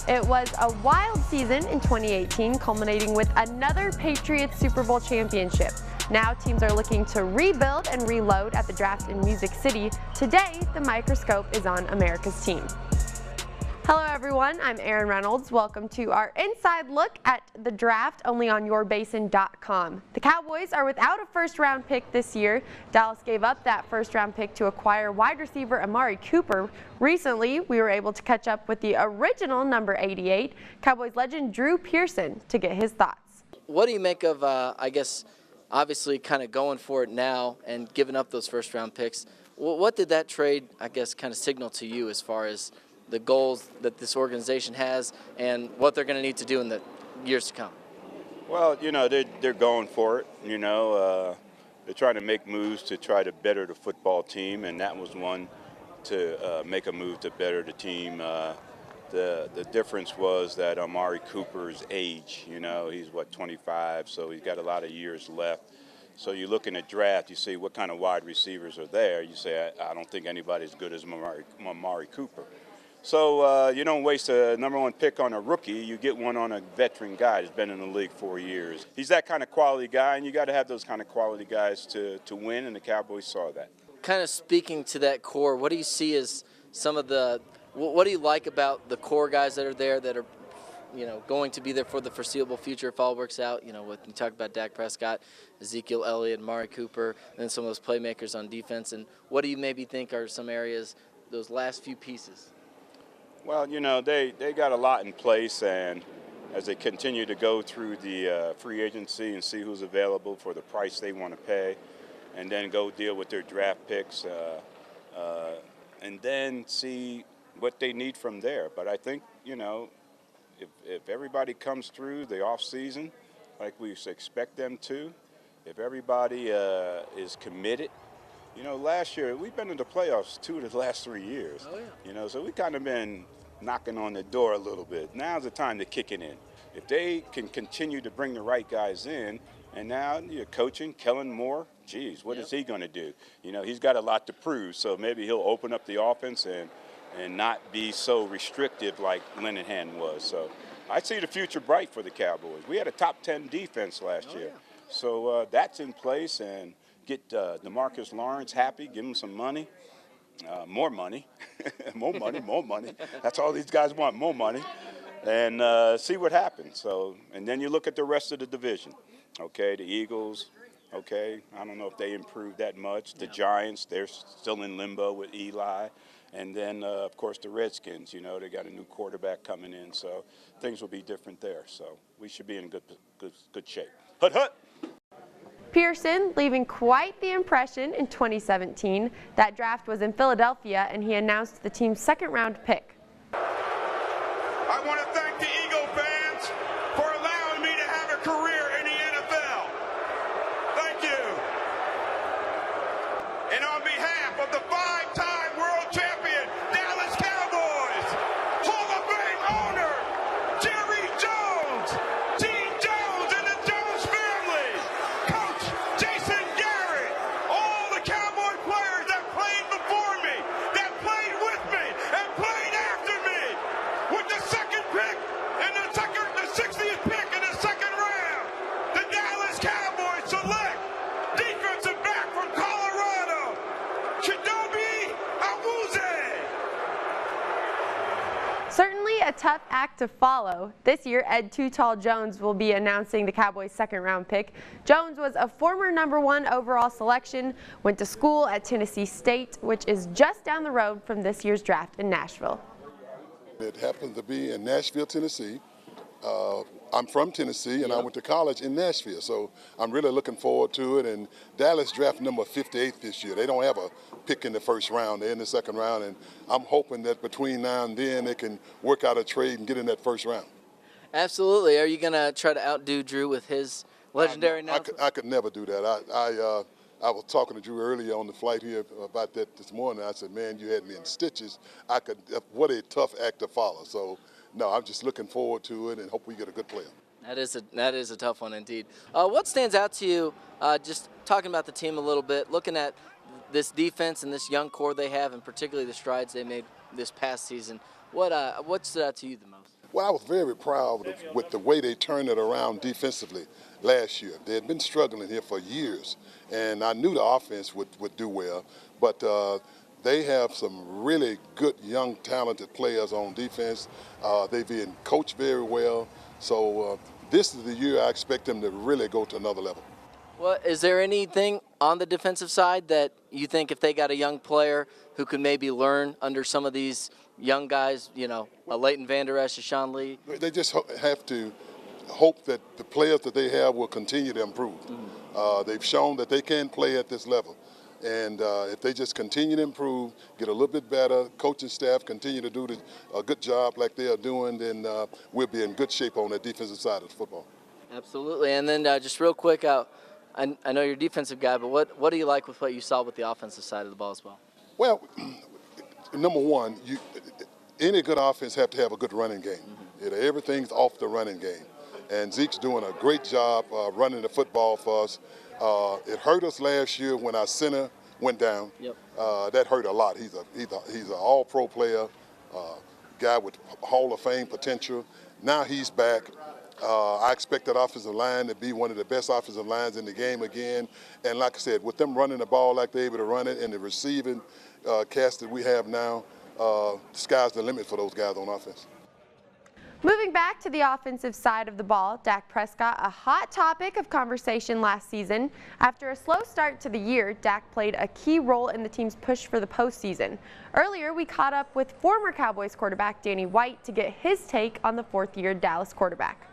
It was a wild season in 2018, culminating with another Patriots Super Bowl championship. Now teams are looking to rebuild and reload at the draft in Music City. Today, the microscope is on America's team. Hello everyone, I'm Erin Reynolds. Welcome to our inside look at the draft only on yourbasin.com. The Cowboys are without a first-round pick this year. Dallas gave up that first-round pick to acquire wide receiver Amari Cooper. Recently, we were able to catch up with the original number 88, Cowboys legend Drew Pearson, to get his thoughts. What do you make of, I guess, obviously kind of going for it now and giving up those first-round picks? What did that trade, I guess, kind of signal to you as far as the goals that this organization has and what they're going to need to do in the years to come? Well, you know, they're going for it. You know, they're trying to make moves to try to better the football team, and that was one to make a move to better the team. The difference was that Amari Cooper's age, you know, he's, 25, so he's got a lot of years left. So you look in the draft, you see what kind of wide receivers are there. You say, I don't think anybody's as good as Amari Cooper. So you don't waste a number one pick on a rookie. You get one on a veteran guy who's been in the league 4 years. He's that kind of quality guy, and you got to have those kind of quality guys to win, and the Cowboys saw that. Kind of speaking to that core, what do you see as some of the – what do you like about the core guys that are there that are, you know, going to be there for the foreseeable future if all works out? You know, when you talk about Dak Prescott, Ezekiel Elliott, Amari Cooper, and then some of those playmakers on defense. And what do you maybe think are some areas, those last few pieces? Well, you know, they got a lot in place, and as they continue to go through the free agency and see who's available for the price they want to pay, and then go deal with their draft picks, and then see what they need from there. But I think, you know, if everybody comes through the off season like we expect them to, if everybody is committed. You know, last year, we've been in the playoffs 2 of the last 3 years. Oh, yeah. You know, so we kind of been knocking on the door a little bit. Now's the time to kick it in. If they can continue to bring the right guys in, and now you're coaching Kellen Moore, geez, what is he going to do? You know, he's got a lot to prove, so maybe he'll open up the offense and not be so restrictive like Linehan was. So I see the future bright for the Cowboys. We had a top 10 defense last year. Yeah. So that's in place, and get DeMarcus Lawrence happy, give him some money, more money, more money. That's all these guys want, more money, and see what happens. So, and then you look at the rest of the division. Okay, the Eagles. Okay, I don't know if they improved that much. The Giants, they're still in limbo with Eli. And then, of course, the Redskins, you know, they got a new quarterback coming in, so things will be different there. So we should be in good shape. Hut, hut. Pearson leaving quite the impression in 2017. That draft was in Philadelphia, and he announced the team's second-round pick. I want to thank the Eagle fans for allowing me to have a career in the NFL. Thank you. And on behalf of the 5-time world champion Dallas Cowboys, Hall of Fame owner Jerry Jones, Gene Jones and the Jones family, Coach Jason Garrett, all the Cowboy players that played before me, that played with me, and played after me, with the second pick and the 60th pick in the second round, the Dallas Cowboys select defensive back from Colorado, Chidobe Awuzie. Certainly a tough act to follow. This year, Ed Too Tall Jones will be announcing the Cowboys' second-round pick. Jones was a former #1 overall selection, went to school at Tennessee State, which is just down the road from this year's draft in Nashville. It happened to be in Nashville, Tennessee. I'm from Tennessee, and I went to college in Nashville, so I'm really looking forward to it. And Dallas draft number 58 this year. They don't have a pick in the first round. They're in the second round, and I'm hoping that between now and then they can work out a trade and get in that first round. Absolutely. Are you going to try to outdo Drew with his legendary announcement? I could never do that. I was talking to Drew earlier on the flight here about that this morning. I said, man, you had me in stitches. What a tough act to follow. So, no, I'm just looking forward to it and hope we get a good player. That is a tough one indeed. What stands out to you, just talking about the team a little bit, looking at this defense and this young core they have, and particularly the strides they made this past season, what stood out to you the most? Well, I was very proud with the way they turned it around defensively last year. They had been struggling here for years, and I knew the offense would do well, but they have some really good, young, talented players on defense. They've been coached very well, so this is the year I expect them to really go to another level. Well, is there anything on the defensive side that you think if they got a young player who could maybe learn under some of these young guys, you know, a Leighton Vander Esch, a Sean Lee? They just have to hope that the players that they have will continue to improve. They've shown that they can play at this level. And if they just continue to improve, get a little bit better, coaching staff continue to do a good job like they are doing, then we'll be in good shape on the defensive side of the football. Absolutely. And then just real quick, I know you're a defensive guy, but what do you like with what you saw with the offensive side of the ball as well? Well, number one, any good offense have to have a good running game. Everything's off the running game. And Zeke's doing a great job running the football for us. It hurt us last year when our center went down. Yep. That hurt a lot. He's an all-pro player, guy with Hall of Fame potential. Now he's back. I expect that offensive line to be one of the best offensive lines in the game again. And like I said, with them running the ball like they're able to run it and the receiving cast that we have now, the sky's the limit for those guys on offense. Moving back to the offensive side of the ball, Dak Prescott, a hot topic of conversation last season. After a slow start to the year, Dak played a key role in the team's push for the postseason. Earlier, we caught up with former Cowboys quarterback Danny White to get his take on the fourth-year Dallas quarterback.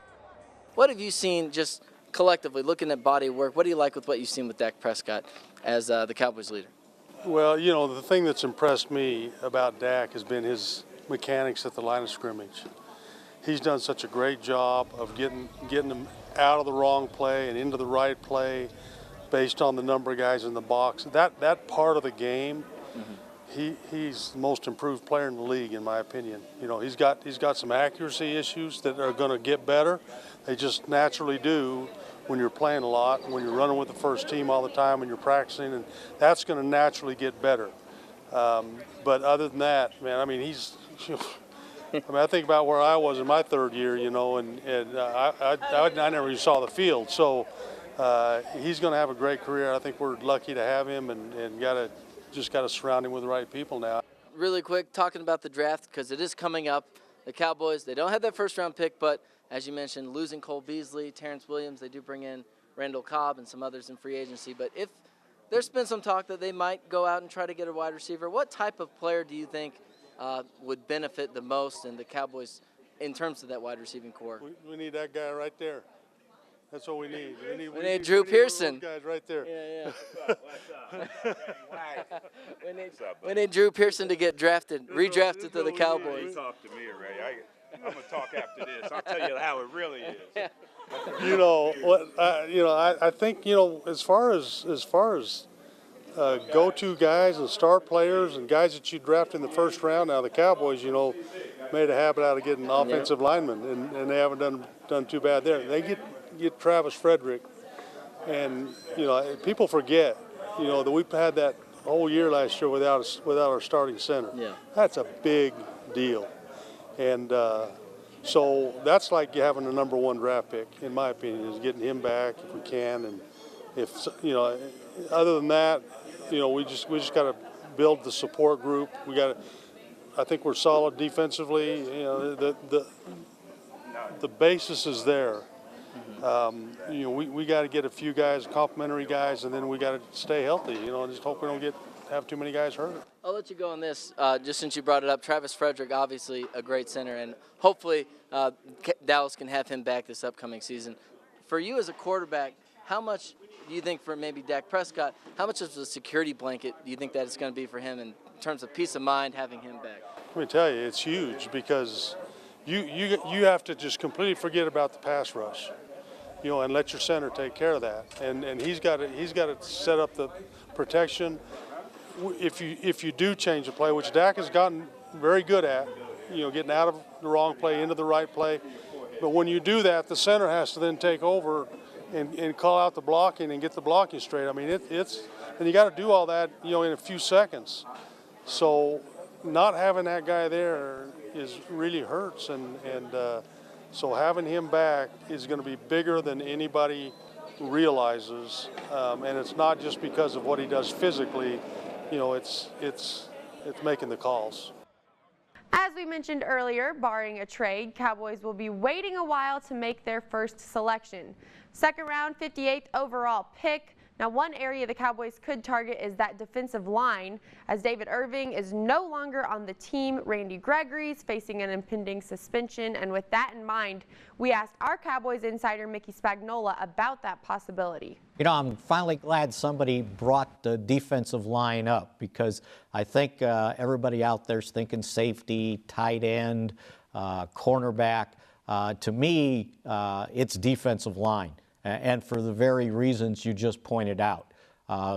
What have you seen just collectively, looking at body of work, what do you like with what you've seen with Dak Prescott as the Cowboys leader? Well, you know, the thing that's impressed me about Dak has been his mechanics at the line of scrimmage. He's done such a great job of getting them out of the wrong play and into the right play based on the number of guys in the box. That part of the game, he's the most improved player in the league, in my opinion. You know, he's got some accuracy issues that are going to get better. They just naturally do when you're playing a lot, when you're running with the first team all the time, when you're practicing, and that's going to naturally get better. But other than that, man, I mean, I think about where I was in my third year, you know, and I never even saw the field. So he's going to have a great career. I think we're lucky to have him, and just got to surround him with the right people now. Really quick, talking about the draft, because it is coming up. The Cowboys, they don't have that first-round pick, but as you mentioned, losing Cole Beasley, Terrence Williams, they do bring in Randall Cobb and some others in free agency. But if there's been some talk that they might go out and try to get a wide receiver, what type of player do you think would benefit the most in the Cowboys in terms of that wide receiving core? We need that guy right there. That's what we need. We need Drew Pearson. Guys right there. Yeah. we need Drew Pearson to get redrafted to the Cowboys. You talk to me, Ray. I'm gonna talk after this. I'll tell you how it really is. You know what? I think, you know, as far as go-to guys and star players and guys that you draft in the first round. Now the Cowboys, you know, made a habit out of getting offensive linemen, and they haven't done too bad there. They get Travis Frederick, and you know, people forget, you know, that we've had that whole year last year without our starting center. Yeah. That's a big deal, and so that's like having a number one draft pick, in my opinion, is getting him back if we can, and if you know, other than that, you know, we just got to build the support group. I think we're solid defensively. You know, the basis is there. You know, we got to get a few guys, complimentary guys, and then we got to stay healthy. You know, and just hope we don't have too many guys hurt. I'll let you go on this, just since you brought it up. Travis Frederick, obviously a great center, and hopefully Dallas can have him back this upcoming season. For you as a quarterback, how much do you think for maybe Dak Prescott, how much of a security blanket do you think that it's going to be for him in terms of peace of mind having him back? Let me tell you, it's huge because you have to just completely forget about the pass rush, you know, and let your center take care of that. And he's got to set up the protection. If you do change the play, which Dak has gotten very good at, you know, getting out of the wrong play into the right play. But when you do that, the center has to then take over and call out the blocking and get the blocking straight. I mean, and you got to do all that, you know, in a few seconds. So not having that guy there really hurts, and so having him back is going to be bigger than anybody realizes, and it's not just because of what he does physically. You know, it's making the calls. As we mentioned earlier, barring a trade, Cowboys will be waiting a while to make their first selection. Second round, 58th overall pick. Now, one area the Cowboys could target is that defensive line, as David Irving is no longer on the team. Randy Gregory's facing an impending suspension, and with that in mind, we asked our Cowboys insider Mickey Spagnola about that possibility. You know, I'm finally glad somebody brought the defensive line up, because I think everybody out there's thinking safety, tight end, cornerback. To me, it's defensive line. And for the very reasons you just pointed out.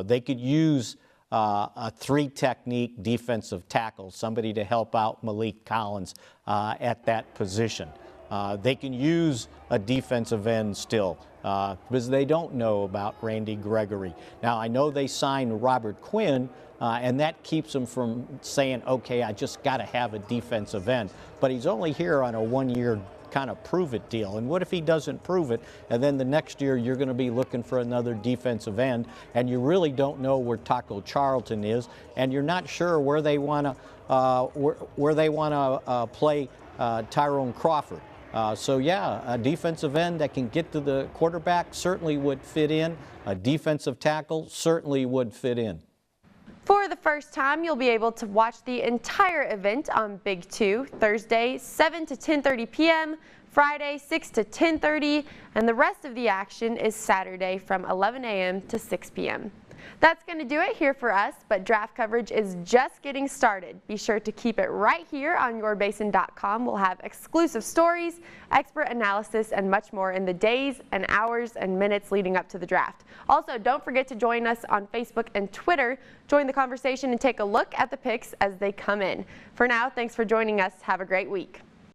They could use a three-technique defensive tackle, somebody to help out Malik Collins at that position. They can use a defensive end still because they don't know about Randy Gregory. Now, I know they signed Robert Quinn, and that keeps them from saying, okay, I just got to have a defensive end. But he's only here on a one-year kind of prove-it deal. And what if he doesn't prove it, and then the next year you're going to be looking for another defensive end, and you really don't know where Taco Charlton is, and you're not sure where they want to play Tyrone Crawford. So yeah, a defensive end that can get to the quarterback certainly would fit in. A defensive tackle certainly would fit in. For the first time, you'll be able to watch the entire event on Big 2, Thursday 7 to 10:30 p.m., Friday 6 to 10:30, and the rest of the action is Saturday from 11 a.m. to 6 p.m. That's going to do it here for us, but draft coverage is just getting started. Be sure to keep it right here on yourbasin.com. We'll have exclusive stories, expert analysis, and much more in the days and hours and minutes leading up to the draft. Also, don't forget to join us on Facebook and Twitter. Join the conversation and take a look at the picks as they come in. For now, thanks for joining us. Have a great week.